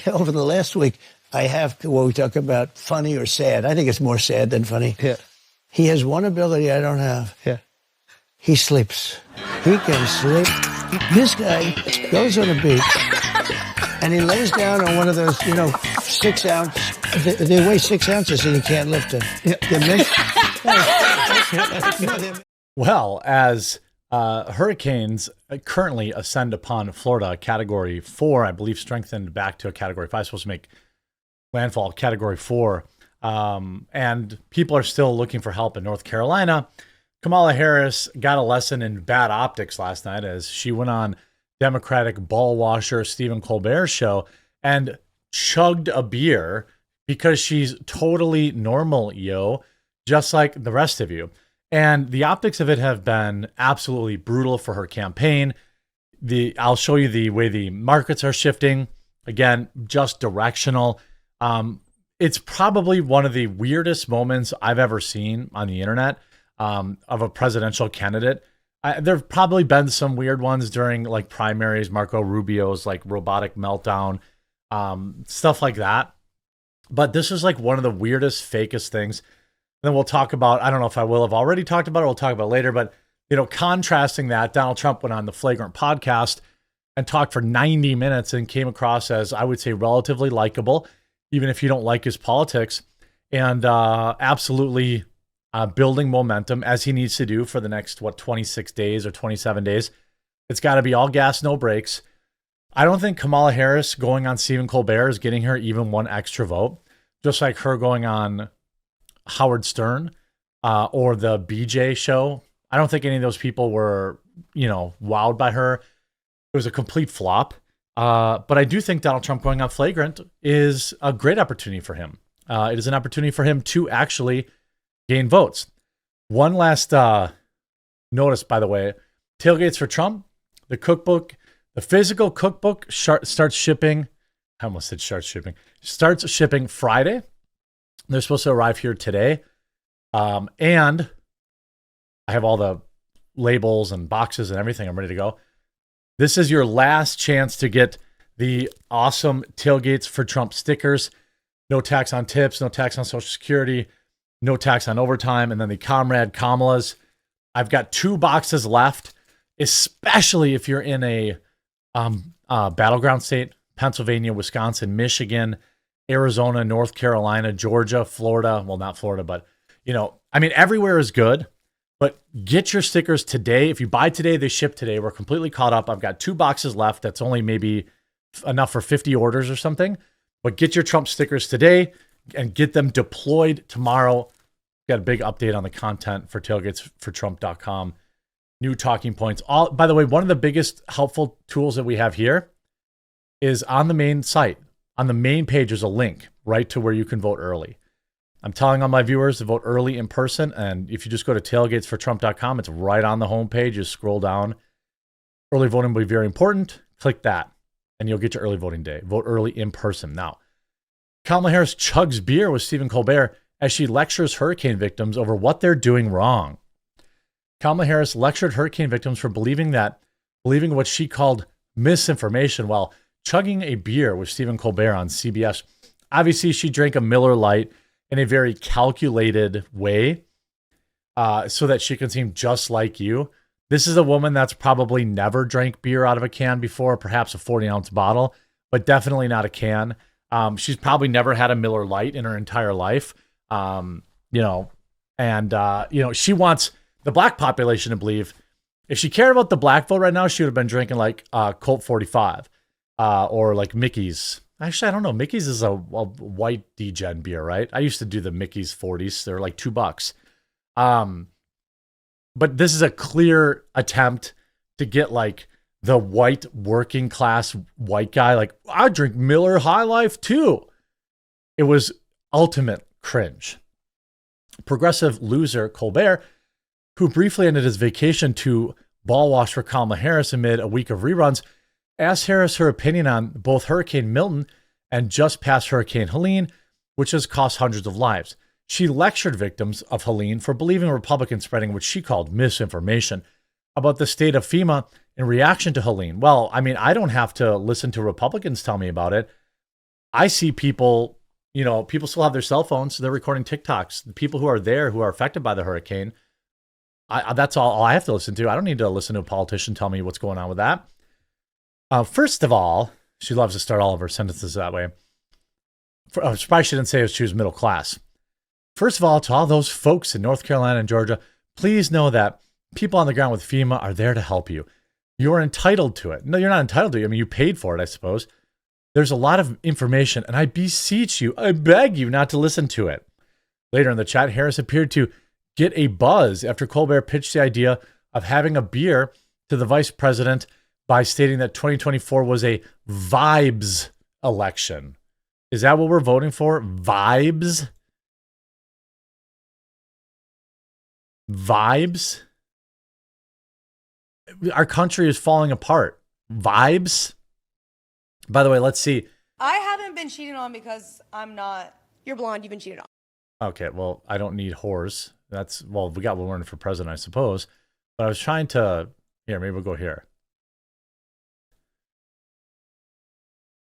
over the last week, I have, when we talk about funny or sad, I think it's more sad than funny. Yeah. He has one ability I don't have. Yeah. He sleeps. He can sleep. This guy goes on a beach and he lays down on one of those, 6 ounce, they weigh 6 ounces and you can't lift them. Yeah. Well, as hurricanes currently ascend upon Florida, Category 4, I believe strengthened back to a Category 5, supposed to make landfall Category 4, and people are still looking for help in North Carolina. Kamala Harris got a lesson in bad optics last night as she went on Democratic ball washer Stephen Colbert's show and chugged a beer because she's totally normal, just like the rest of you. And the optics of it have been absolutely brutal for her campaign. I'll show you the way the markets are shifting. Again, just directional. It's probably one of the weirdest moments I've ever seen on the internet of a presidential candidate. There have probably been some weird ones during like primaries, Marco Rubio's like robotic meltdown, stuff like that. But this is like one of the weirdest, fakest things. And then we'll talk about, I don't know if I will have already talked about it, we'll talk about it later, but contrasting that, Donald Trump went on the Flagrant podcast and talked for 90 minutes and came across as, I would say, relatively likable, even if you don't like his politics, and absolutely building momentum as he needs to do for the next, 26 days or 27 days. It's got to be all gas, no brakes. I don't think Kamala Harris going on Stephen Colbert is getting her even one extra vote, just like her going on Howard Stern or the BJ show. I don't think any of those people were, wowed by her. It was a complete flop. But I do think Donald Trump going on Flagrant is a great opportunity for him. It is an opportunity for him to actually gain votes. One last notice, by the way, Tailgates for Trump, the cookbook, the physical cookbook starts shipping. I almost said starts shipping Friday. They're supposed to arrive here today. And I have all the labels and boxes and everything. I'm ready to go. This is your last chance to get the awesome Tailgates for Trump stickers. No tax on tips, no tax on Social Security, no tax on overtime. And then the Comrade Kamalas. I've got 2 boxes left, especially if you're in a battleground state, Pennsylvania, Wisconsin, Michigan, Arizona, North Carolina, Georgia, Florida. Well, not Florida, but, everywhere is good. But get your stickers today. If you buy today, they ship today. We're completely caught up. I've got 2 boxes left. That's only maybe enough for 50 orders or something. But get your Trump stickers today and get them deployed tomorrow. Got a big update on the content for tailgatesfortrump.com. New talking points. By the way, one of the biggest helpful tools that we have here is on the main site. On the main page, there's a link right to where you can vote early. I'm telling all my viewers to vote early in person. And if you just go to tailgatesfortrump.com, it's right on the homepage. You scroll down. Early voting will be very important. Click that and you'll get your early voting day. Vote early in person. Now, Kamala Harris chugs beer with Stephen Colbert as she lectures hurricane victims over what they're doing wrong. Kamala Harris lectured hurricane victims for believing what she called misinformation while chugging a beer with Stephen Colbert on CBS. Obviously, she drank a Miller Lite in a very calculated way so that she can seem just like you. This is a woman that's probably never drank beer out of a can before, perhaps a 40-ounce bottle, but definitely not a can. She's probably never had a Miller Lite in her entire life. She wants the black population to believe if she cared about the black vote right now, she would have been drinking like Colt 45 or like Mickey's. Actually, I don't know. Mickey's is a white degen beer, right? I used to do the Mickey's 40s. They're like $2. But this is a clear attempt to get like the white working class white guy. Like, I drink Miller High Life too. It was ultimate cringe. Progressive loser Colbert, who briefly ended his vacation to ball wash for Kamala Harris amid a week of reruns, asked Harris her opinion on both Hurricane Milton and just past Hurricane Helene, which has cost hundreds of lives. She lectured victims of Helene for believing Republicans spreading what she called misinformation about the state of FEMA in reaction to Helene. Well, I don't have to listen to Republicans tell me about it. I see people, people still have their cell phones. So they're recording TikToks. The people who are there, who are affected by the hurricane, that's all I have to listen to. I don't need to listen to a politician tell me what's going on with that. First of all, she loves to start all of her sentences that way. Surprised she didn't say she was middle class. First of all, to all those folks in North Carolina and Georgia, please know that people on the ground with FEMA are there to help you. You're entitled to it. No, you're not entitled to it. I mean, you paid for it, I suppose. There's a lot of information, and I beseech you, I beg you not to listen to it. Later in the chat, Harris appeared to get a buzz after Colbert pitched the idea of having a beer to the vice president by stating that 2024 was a vibes election. Is that what we're voting for? Vibes? Vibes? Our country is falling apart. Vibes? By the way, let's see. I haven't been cheated on because I'm not. You're blonde. You've been cheated on. Okay, well, I don't need whores. We got one for president, I suppose. But I was trying to, maybe we'll go here.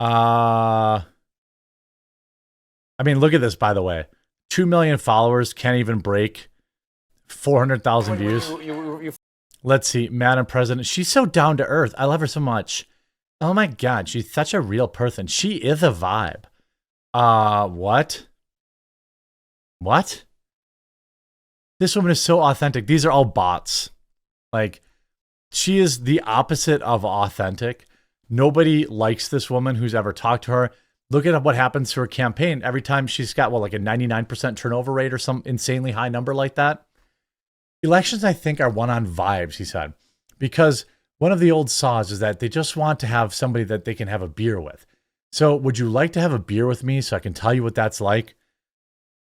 I mean, look at this, by the way. 2 million followers, can't even break 400,000 views. Let's see, Madam President. She's so down to earth. I love her so much. Oh my God, she's such a real person. She is a vibe. What? What? This woman is so authentic. These are all bots. Like, she is the opposite of authentic. Nobody likes this woman who's ever talked to her. Look at what happens to her campaign. Every time she's got, like a 99% turnover rate or some insanely high number like that. Elections, I think, are won on vibes, he said. Because one of the old saws is that they just want to have somebody that they can have a beer with. So would you like to have a beer with me so I can tell you what that's like?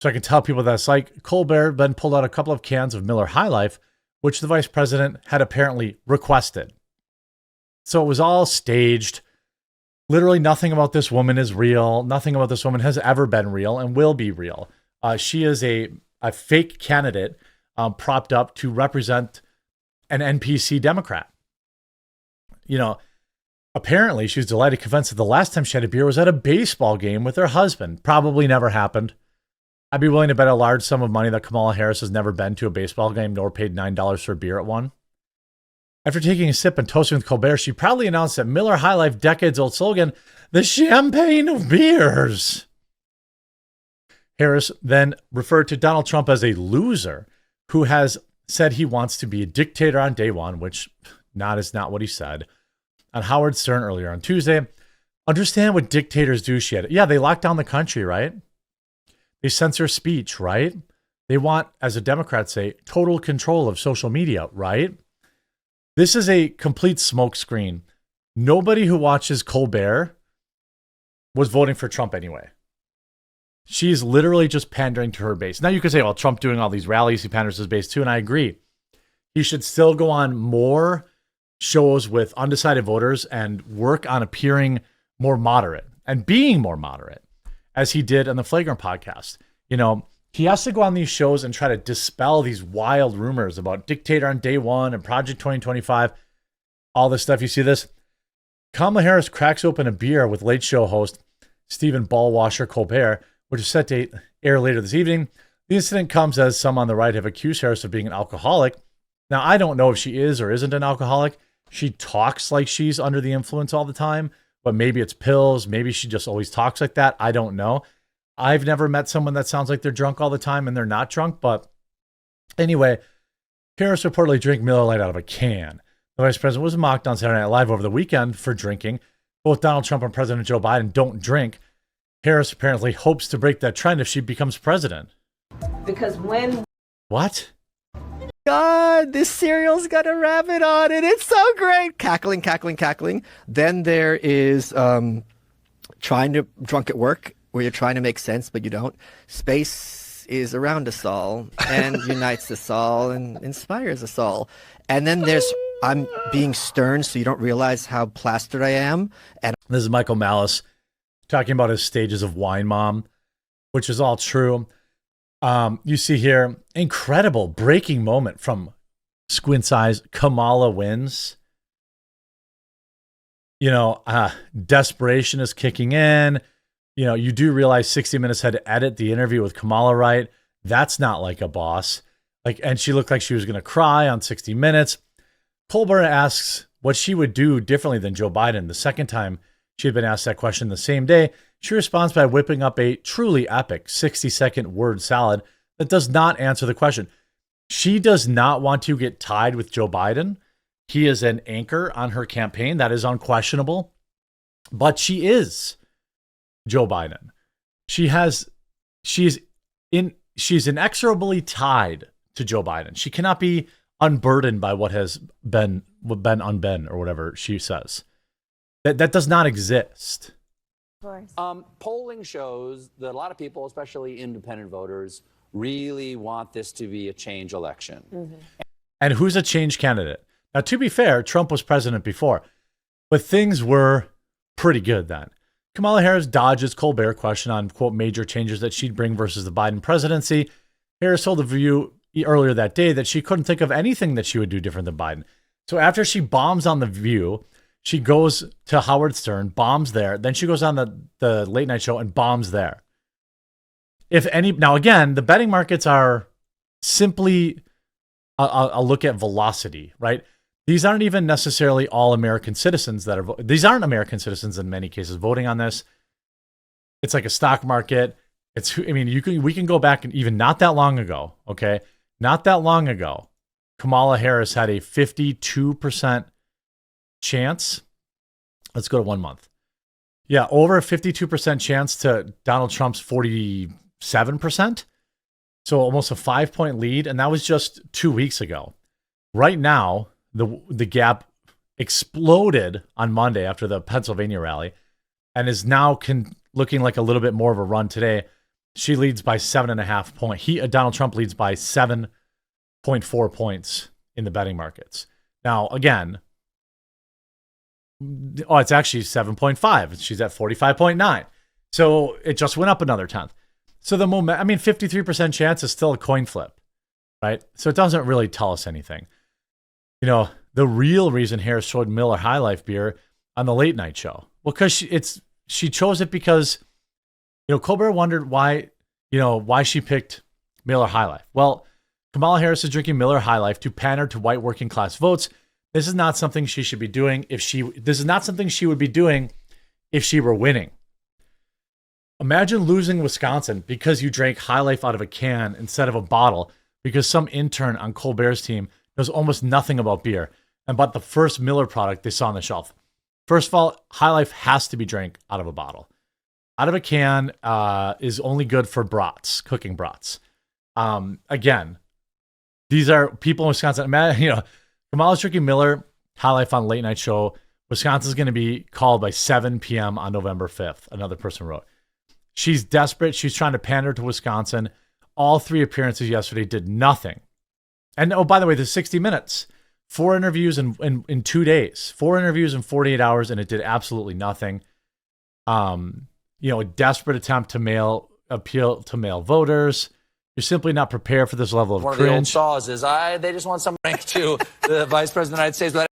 So I can tell people that's like. Colbert then pulled out a couple of cans of Miller High Life, which the vice president had apparently requested. So it was all staged. Literally nothing about this woman is real. Nothing about this woman has ever been real and will be real. She is a fake candidate propped up to represent an NPC Democrat. Apparently she was delighted, convinced that the last time she had a beer was at a baseball game with her husband. Probably never happened. I'd be willing to bet a large sum of money that Kamala Harris has never been to a baseball game nor paid $9 for a beer at one. After taking a sip and toasting with Colbert, she proudly announced that Miller High Life decades-old slogan, the champagne of beers. Harris then referred to Donald Trump as a loser who has said he wants to be a dictator on day one, which is not what he said. On Howard Stern earlier on Tuesday, understand what dictators do, she had. Yeah, they lock down the country, right? They censor speech, right? They want, as a Democrat say, total control of social media, right? This is a complete smokescreen. Nobody who watches Colbert was voting for Trump anyway. She's literally just pandering to her base. Now you could say, well, Trump doing all these rallies, he panders to his base too, and I agree. He should still go on more shows with undecided voters and work on appearing more moderate and being more moderate, as he did on the Flagrant podcast. He has to go on these shows and try to dispel these wild rumors about dictator on day one and Project 2025, all this stuff. You see this? Kamala Harris cracks open a beer with late show host Stephen Ballwasher Colbert, which is set to air later this evening. The incident comes as some on the right have accused Harris of being an alcoholic. Now, I don't know if she is or isn't an alcoholic. She talks like she's under the influence all the time, but maybe it's pills. Maybe she just always talks like that. I don't know. I've never met someone that sounds like they're drunk all the time and they're not drunk. But anyway, Harris reportedly drank Miller Lite out of a can. The vice president was mocked on Saturday Night Live over the weekend for drinking. Both Donald Trump and President Joe Biden don't drink. Harris apparently hopes to break that trend if she becomes president. Because when... What? God, this cereal's got a rabbit on it. It's so great. Cackling, cackling, cackling. Then there is trying to drunk at work, where you're trying to make sense, but you don't. Space is around us all and unites us all and inspires us all. And then there's I'm being stern so you don't realize how plastered I am. And this is Michael Malice talking about his stages of Wine Mom, which is all true. You see here, incredible breaking moment from Squint's Eyes. Kamala wins. Desperation is kicking in. You know, you do realize 60 Minutes had to edit the interview with Kamala, right? That's not like a boss. Like, and she looked like she was going to cry on 60 Minutes. Colbert asks what she would do differently than Joe Biden. The second time she had been asked that question the same day, she responds by whipping up a truly epic 60-second word salad that does not answer the question. She does not want to get tied with Joe Biden. He is an anchor on her campaign. That is unquestionable. But she is Joe Biden. She's inexorably tied to Joe Biden. She cannot be unburdened by what has been unbent, or whatever she says. That does not exist. Polling shows that a lot of people, especially independent voters, really want this to be a change election. Mm-hmm. And who's a change candidate? Now, to be fair, Trump was president before, but things were pretty good then. Kamala Harris dodges Colbert question on, quote, major changes that she'd bring versus the Biden presidency. Harris told The View earlier that day that she couldn't think of anything that she would do different than Biden. So after she bombs on The View, she goes to Howard Stern, bombs there. Then she goes on the late night show and bombs there. Now again, the betting markets are simply a look at velocity, right? These aren't even necessarily all American citizens that are, these aren't American citizens in many cases voting on this. It's like a stock market. We can go back and even not that long ago, okay? Not that long ago, Kamala Harris had a 52% chance. Let's go to 1 month. Yeah, over a 52% chance to Donald Trump's 47%. So almost a 5-point lead. And that was just 2 weeks ago. Right now, the gap exploded on Monday after the Pennsylvania rally and is now looking like a little bit more of a run today. She leads by 7.5 points. Donald Trump leads by 7.4 points in the betting markets. Now, again, it's actually 7.5. She's at 45.9. So it just went up another tenth. So 53% chance is still a coin flip, right? So it doesn't really tell us anything. You know, the real reason Harris showed Miller High Life beer on the late night show, well, because she chose it because, you know, Colbert wondered why she picked Miller High Life. Well, Kamala Harris is drinking Miller High Life to pander to white working class votes. This is not something she should be doing this is not something she would be doing if she were winning. Imagine losing Wisconsin because you drank High Life out of a can instead of a bottle because some intern on Colbert's team knows almost nothing about beer and bought the first Miller product they saw on the shelf. First of all, High Life has to be drank out of a bottle. Out of a can is only good for brats, cooking brats. Again, these are people in Wisconsin. Kamala's drinking Miller High Life on late night show. Wisconsin's going to be called by 7 p.m. on November 5th. Another person wrote. She's desperate. She's trying to pander to Wisconsin. All 3 appearances yesterday did nothing. And oh, by the way, the 60 Minutes, 4 interviews in 2 days, 4 interviews in 48 hours, and it did absolutely nothing. A desperate attempt to appeal to male voters. You're simply not prepared for this level of cringe. One of the old saws is they just want some rank to the Vice President of the United States. But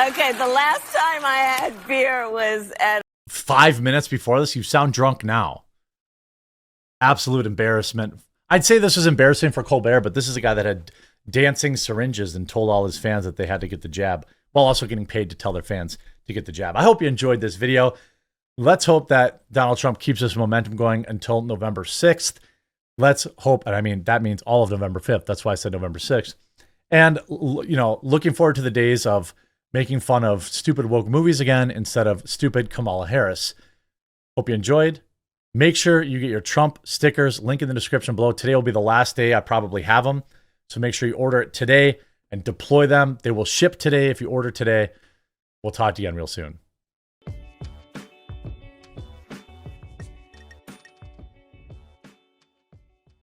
Okay, the last time I had beer was at 5 minutes before this. You sound drunk now. Absolute embarrassment. I'd say this was embarrassing for Colbert, but this is a guy that had dancing syringes and told all his fans that they had to get the jab while also getting paid to tell their fans to get the jab. I hope you enjoyed this video. Let's hope that Donald Trump keeps this momentum going until November 6th. Let's hope, and that means all of November 5th. That's why I said November 6th. And, looking forward to the days of making fun of stupid woke movies again instead of stupid Kamala Harris. Hope you enjoyed. Make sure you get your Trump stickers. Link in the description below. Today will be the last day I probably have them. So make sure you order it today and deploy them. They will ship today if you order today. We'll talk to you again real soon.